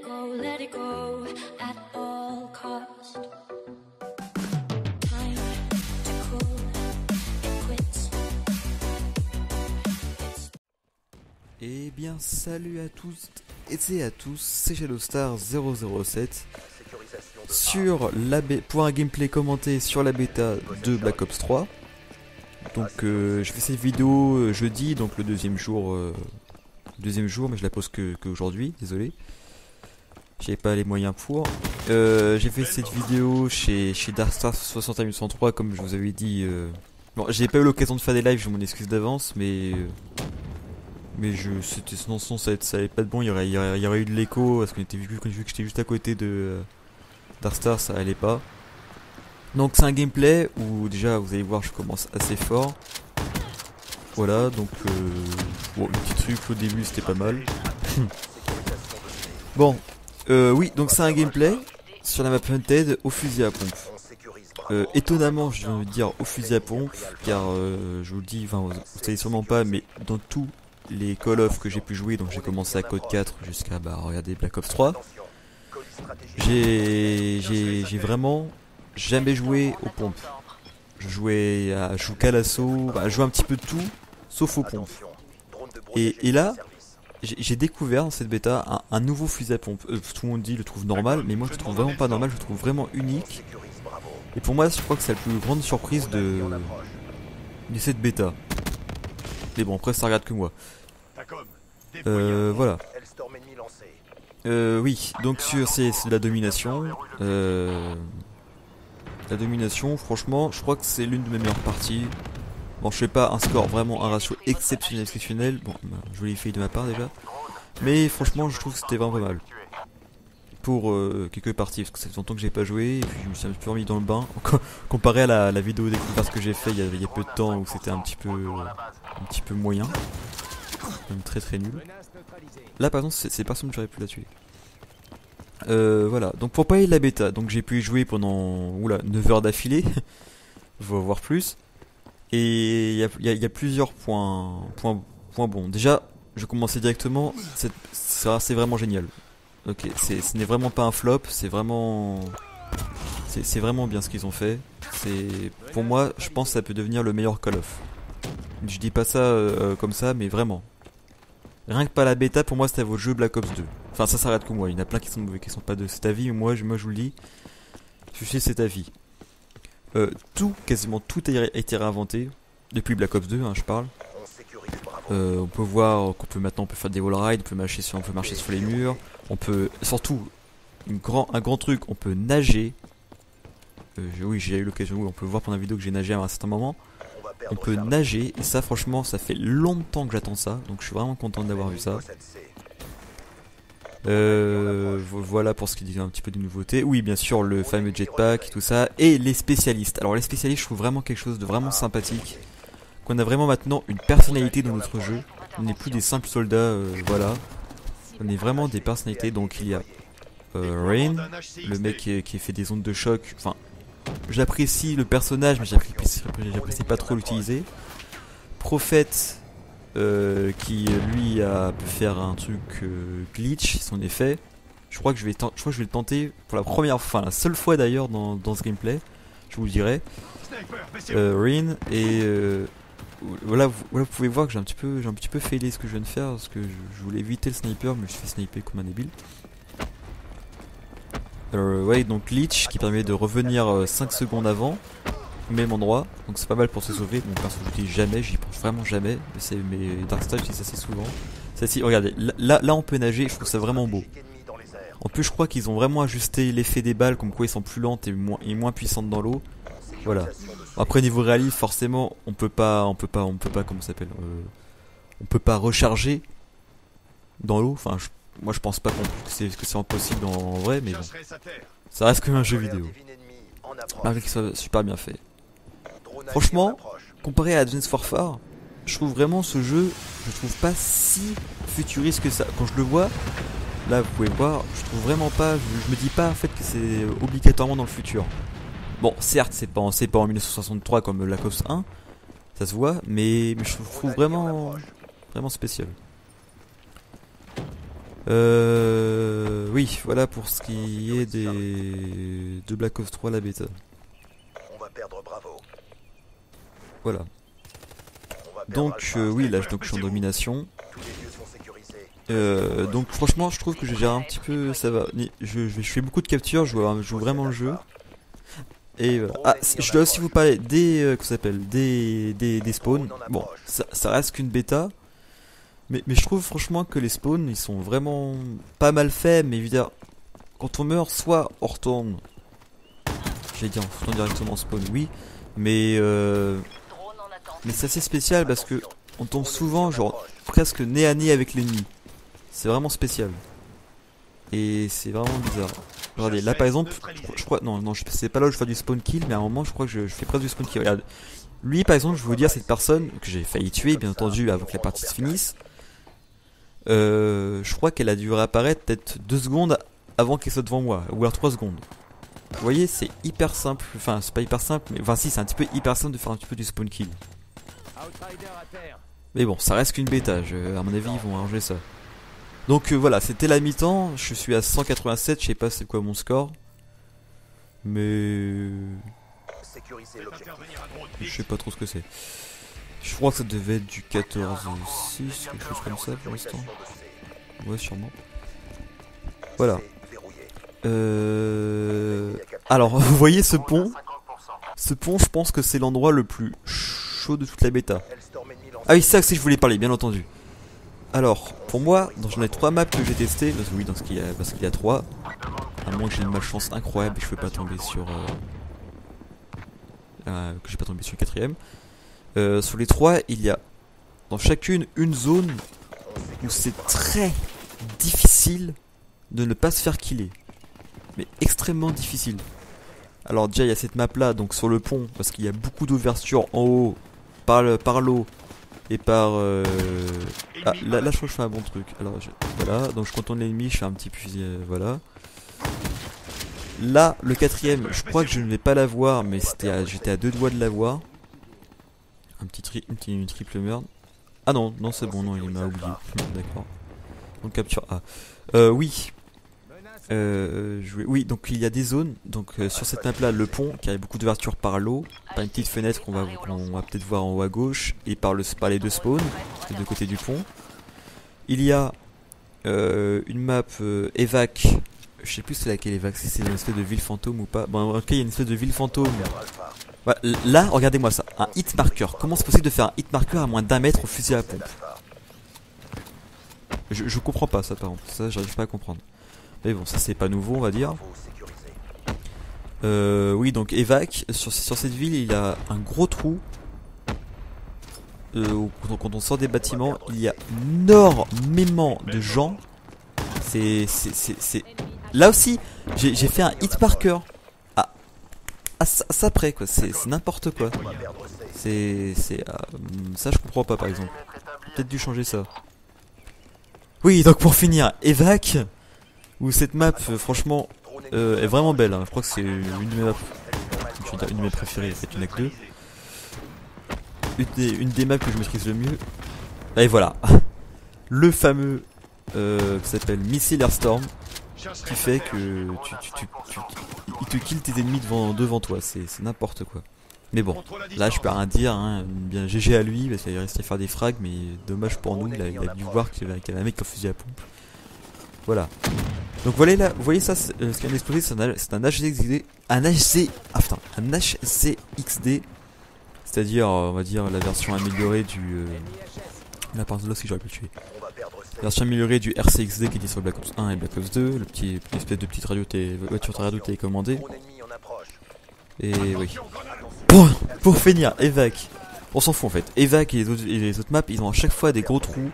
let it go at all cost. Time to call it quits. Eh bien salut à tous et à tous, c'est ShadowStar007 pour un gameplay commenté sur la bêta de Black Ops 3. Donc je fais cette vidéo jeudi, donc le deuxième jour, mais je la pose qu'aujourd'hui, désolé. J'avais pas les moyens pour. J'ai fait cette vidéo chez Darkstar 60103 comme je vous avais dit. Bon, j'ai pas eu l'occasion de faire des lives, je m'en excuse d'avance, mais sinon ça allait pas de bon, il y aurait eu de l'écho parce vu que j'étais juste à côté de Darkstar, ça allait pas. Donc c'est un gameplay où déjà vous allez voir je commence assez fort. Voilà, donc bon, le petit truc au début c'était pas mal. Bon, oui, donc c'est un gameplay sur la map Hunted au fusil à pompe. Étonnamment, je viens de dire au fusil à pompe, car je vous le dis, enfin vous savez sûrement pas, mais dans tous les Call of que j'ai pu jouer, donc j'ai commencé à Code 4 jusqu'à regardez Black Ops 3, j'ai vraiment jamais joué aux pompes. Je jouais qu'à l'assaut, je jouais un petit peu de tout, sauf aux pompes. Et là, j'ai découvert dans cette bêta un nouveau fusil à pompe. Tout le monde dit le trouve normal, mais moi je le trouve vraiment pas normal, je le trouve vraiment unique. Et pour moi, je crois que c'est la plus grande surprise de cette bêta. Mais bon, après ça regarde que moi. Voilà. Oui, donc c'est de la domination. La domination, franchement, je crois que c'est l'une de mes meilleures parties. Bon, je fais pas un score vraiment un ratio exceptionnel. Bon, jolie fille de ma part déjà. Mais franchement, je trouve que c'était vraiment pas mal. Pour quelques parties, parce que ça fait longtemps que j'ai pas joué, et puis je me suis un peu remis dans le bain. Comparé à la vidéo découverte que j'ai fait il y a peu de temps où c'était un petit peu moyen. Même très nul. Là par exemple, c'est personne que j'aurais pu la tuer. Voilà, donc pour parler de la bêta, donc j'ai pu y jouer pendant 9 heures d'affilée, voire plus. Et il y a plusieurs points bons. Déjà, je commençais directement, c'est vraiment génial. Ok, ce n'est vraiment pas un flop, c'est vraiment bien ce qu'ils ont fait. Pour moi, je pense que ça peut devenir le meilleur Call of. Je dis pas ça comme ça, mais vraiment. Rien que pas la bêta, pour moi c'était votre jeu Black Ops 2. Enfin ça s'arrête que moi, il y en a plein qui sont pas de cet avis, mais moi je vous le dis, je suis cet avis. Quasiment tout a été réinventé, depuis Black Ops 2 je parle. On peut voir maintenant on peut faire des wall rides, on peut marcher sur les murs, on peut, surtout, un grand truc, on peut nager. Oui j'ai eu l'occasion, on peut voir pendant la vidéo que j'ai nagé à un certain moment. On peut nager, et ça franchement ça fait longtemps que j'attends ça, donc je suis vraiment content d'avoir vu ça. Voilà pour ce qui dit un petit peu de nouveautés. Oui bien sûr le fameux jetpack et tout ça, et les spécialistes. Alors les spécialistes je trouve vraiment quelque chose de vraiment sympathique, qu'on a vraiment maintenant une personnalité dans notre jeu. On n'est plus des simples soldats, voilà. On est vraiment des personnalités, donc il y a Rain, le mec qui fait des ondes de choc, enfin... J'apprécie le personnage, mais j'apprécie pas trop l'utiliser. Prophète, qui lui a pu faire un truc glitch, son effet. Je crois que je vais le tenter pour la première fois, la seule fois d'ailleurs dans ce gameplay. Je vous le dirai. Rin et voilà, vous pouvez voir que j'ai un petit peu failé ce que je viens de faire parce que je voulais éviter le sniper, mais je suis sniper comme un débile. Ouais, donc glitch qui permet de revenir 5 secondes avant, au même endroit, donc c'est pas mal pour se sauver. Bon, perso, je dis jamais, j'y pense vraiment jamais, mais Darkstar, je dis ça assez souvent. Regardez, là on peut nager, je trouve ça vraiment beau. En plus, je crois qu'ils ont vraiment ajusté l'effet des balles, comme quoi ils sont plus lentes et moins puissantes dans l'eau. Voilà. Après, niveau réalisme, forcément, on peut pas, comment ça s'appelle, on peut pas recharger dans l'eau, enfin, moi je pense pas que c'est impossible en vrai, mais bon. Ça reste comme un jeu vidéo. Malgré qu'il soit super bien fait. Franchement, comparé à Advanced Warfare, je trouve vraiment ce jeu, je trouve pas si futuriste que ça. Quand je le vois, là vous pouvez voir, je trouve vraiment pas, je me dis pas en fait que c'est obligatoirement dans le futur. Bon, certes, c'est pas en 1963 comme Black Ops 1, ça se voit, mais je trouve vraiment spécial. oui, voilà pour ce qui est de Black Ops 3 la bêta. On va perdre Bravo. Voilà. On va perdre Donc Alpha. oui, là donc, je suis en domination. Tous les lieux sont sécurisés. Donc franchement, je trouve que je gère un petit peu, ça va. Je fais beaucoup de captures, je joue vraiment le jeu. Et voilà. Ah, je dois aussi vous parler des comment ça s'appelle, des spawns. Bon, ça reste qu'une bêta. Mais je trouve franchement que les spawns ils sont vraiment pas mal faits, mais évidemment quand on meurt, soit on retourne, j'allais dire on retourne directement en spawn, oui, mais c'est assez spécial parce que on tombe souvent genre presque nez à nez avec l'ennemi. C'est vraiment spécial. Et c'est vraiment bizarre. Regardez, là par exemple, je crois, non, c'est pas là où je fais du spawn kill, mais à un moment je crois que je fais presque du spawn kill. Regarde, lui par exemple, je vais vous dire, cette personne que j'ai failli tuer, bien entendu, avant que la partie se finisse. Je crois qu'elle a dû réapparaître peut-être 2 secondes avant qu'elle soit devant moi, ou alors 3 secondes. Vous voyez, c'est hyper simple, enfin c'est pas hyper simple, mais enfin si, c'est un petit peu hyper simple de faire un petit peu du spawn kill. Mais bon, ça reste qu'une bêta, à mon avis ils vont arranger ça. Donc voilà, c'était la mi-temps, je suis à 187, je sais pas c'est quoi mon score. Mais Sécuriser l'objectif. je sais pas trop ce que c'est. Je crois que ça devait être du 14-6, quelque chose comme ça pour l'instant. Ouais, sûrement. Voilà. Alors, vous voyez ce pont? Ce pont, je pense que c'est l'endroit le plus chaud de toute la bêta. Ah oui, c'est ça que je voulais parler, bien entendu. Alors, pour moi, j'en ai 3 maps que j'ai testées. Oui, parce qu'il y a 3. À moins que j'ai une malchance incroyable et que je peux pas tomber sur... que j'ai pas tombé sur le 4ème. Sur les 3, il y a dans chacune une zone où c'est très difficile de ne pas se faire killer. Mais extrêmement difficile. Alors déjà il y a cette map là, donc sur le pont, parce qu'il y a beaucoup d'ouvertures en haut, par l'eau et par... Ah, là je crois que je fais un bon truc. Alors voilà, donc je contourne l'ennemi, je fais un petit fusil, voilà. Là, le 4ème, je crois que je ne vais pas l'avoir, mais j'étais à 2 doigts de l'avoir. Une triple meurtre. Ah non, c'est bon, non, il m'a oublié. D'accord. Donc capture A. Oui. Oui, donc il y a des zones. Donc sur cette map là, le pont, qui a beaucoup d'ouvertures par l'eau, par une petite fenêtre qu'on va peut-être voir en haut à gauche, et par les 2 spawns, les 2 côtés du pont. Il y a une map évac. Je sais plus c'est laquelle évac, si c'est une espèce de ville fantôme ou pas. Bon, en tout cas, il y a une espèce de ville fantôme. Voilà, là, regardez-moi ça, un hit marker. Comment c'est possible de faire un hit marker à moins d'1 mètre au fusil à pompe? Je comprends pas ça par contre, ça j'arrive pas à comprendre. Mais bon, ça c'est pas nouveau on va dire. Oui, donc évac, sur cette ville il y a un gros trou. Quand on sort des bâtiments, il y a énormément de gens. Là aussi, j'ai fait un hit marker. Ça près quoi, c'est n'importe quoi. Ça je comprends pas par exemple. Peut-être dû changer ça. Oui, donc pour finir, évac, où cette map franchement est vraiment belle. Hein. Je crois que c'est une de mes maps, une de mes préférées. En fait, il n'y en a que 2. Une des maps que je maîtrise le mieux. Et voilà, le fameux qui s'appelle Missile Airstorm, qui fait que il te kill tes ennemis devant toi, c'est n'importe quoi. Mais bon, là je peux rien dire, hein. Bien GG à lui, parce qu'il est resté faire des frags, mais dommage pour nous, il a dû voir qu'il y avait un mec qui a fusil à pompe. Voilà. Donc voilà, là, vous voyez ça, ce qui vient d'exploser, c'est un HCXD, un HCXD, c'est-à-dire, on va dire, la version améliorée du... La part de là, si j'aurais pu le tuer. Version améliorée du RCXD qui était sur Black Ops 1 et Black Ops 2, l'espèce de petite voiture radio télécommandée. Et oui. Pour finir, Evac. On s'en fout en fait. Evac et les autres maps, ils ont à chaque fois des gros trous,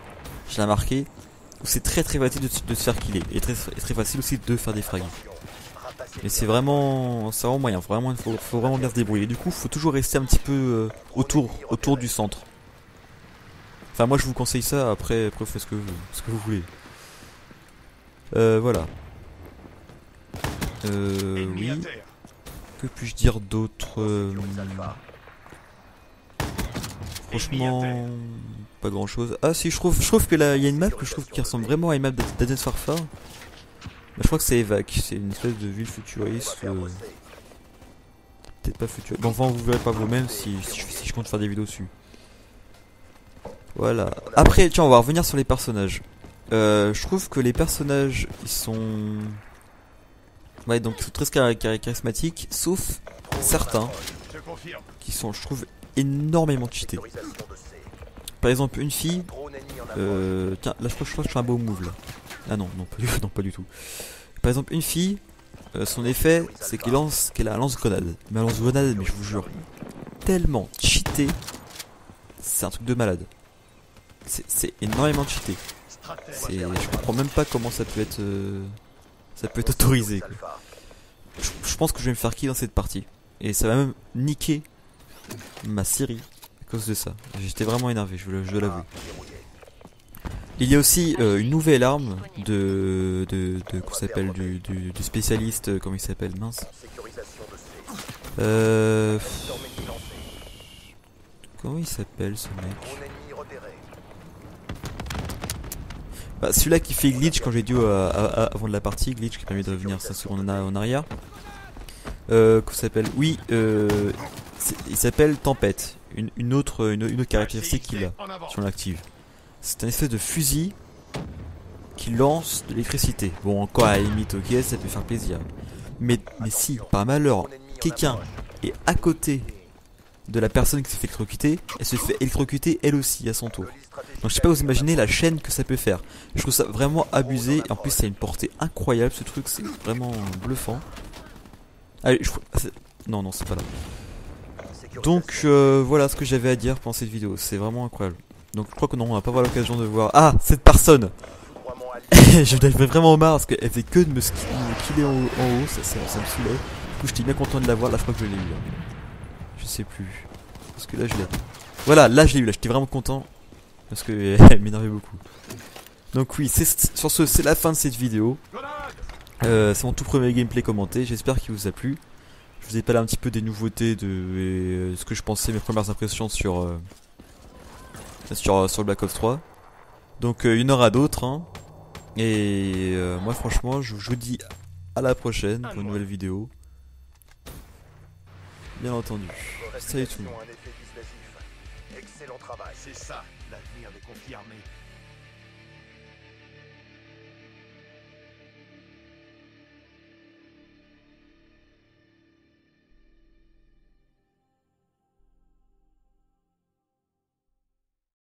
je l'ai remarqué, où c'est très facile de se faire killer. Et très facile aussi de faire des frags. Mais c'est vraiment moyen, faut vraiment bien se débrouiller. Du coup, faut toujours rester un petit peu autour du centre. Enfin, moi je vous conseille ça, après vous faites ce que vous voulez. Voilà. Oui. Que puis-je dire d'autre? Franchement, pas grand chose. Ah si, je trouve que là, il y a une map que je trouve qui ressemble vraiment à une map d'Advanced Warfare. Je crois que c'est Evac, c'est une espèce de ville futuriste. Peut-être pas futuriste. Bon, enfin, vous verrez pas vous-même si je compte faire des vidéos dessus. Voilà. Après, tiens, on va revenir sur les personnages. Je trouve que les personnages, ils sont... Ouais, donc ils sont très charismatiques, sauf certains qui sont, je trouve, énormément cheatés. Par exemple, une fille... tiens, là je crois que je fais un beau move là. Ah non, non, pas du tout. Par exemple, une fille, son effet, c'est qu'elle a un lance-grenade. Mais un lance-grenade, mais je vous jure, tellement cheaté, c'est un truc de malade. C'est énormément cheaté. Je comprends même pas comment ça peut être autorisé, quoi. Je pense que je vais me faire kill dans cette partie. Et ça va même niquer ma série à cause de ça. J'étais vraiment énervé, je dois l'avouer. Il y a aussi une nouvelle arme qu'on s'appelle du spécialiste, comment il s'appelle, mince. Comment il s'appelle ce mec? Bah, celui-là qui fait glitch quand j'ai dit avant de la partie, glitch qui permet de revenir 5 secondes en arrière. Qu'on s'appelle, oui, il s'appelle Tempête. Une autre caractéristique qu'il a si on l'active. C'est un espèce de fusil qui lance de l'électricité. Bon, encore à la limite, ok, ça peut faire plaisir. Mais si, par malheur, quelqu'un est à côté de la personne qui se fait électrocuter, elle se fait électrocuter elle aussi à son tour. Donc je sais pas, vous imaginez la chaîne que ça peut faire. Je trouve ça vraiment abusé. Et en plus, ça a une portée incroyable, ce truc, c'est vraiment bluffant. Allez, non, c'est pas là. Donc voilà ce que j'avais à dire pendant cette vidéo. C'est vraiment incroyable. Donc je crois que non, on va pas avoir l'occasion de voir. Ah, cette personne. Je devais vraiment marre parce qu'elle faisait que de me killer en haut. Ça me saoulait. Du coup, j'étais bien content de la voir. Là, je crois que je l'ai eu. Je sais plus. Parce que là, je l'ai. Voilà, là, je l'ai eu. Là, j'étais vraiment content. Parce que elle m'énervait beaucoup. Donc oui, sur ce, c'est la fin de cette vidéo. C'est mon tout premier gameplay commenté. J'espère qu'il vous a plu. Je vous ai parlé un petit peu des nouveautés, de ce que je pensais, mes premières impressions sur Black Ops 3. Donc il y en aura d'autres, hein. Et moi franchement je vous dis à la prochaine pour une nouvelle vidéo. Bien entendu. Salut tout le monde. Excellent travail. C'est ça, l'avenir des conflits armés.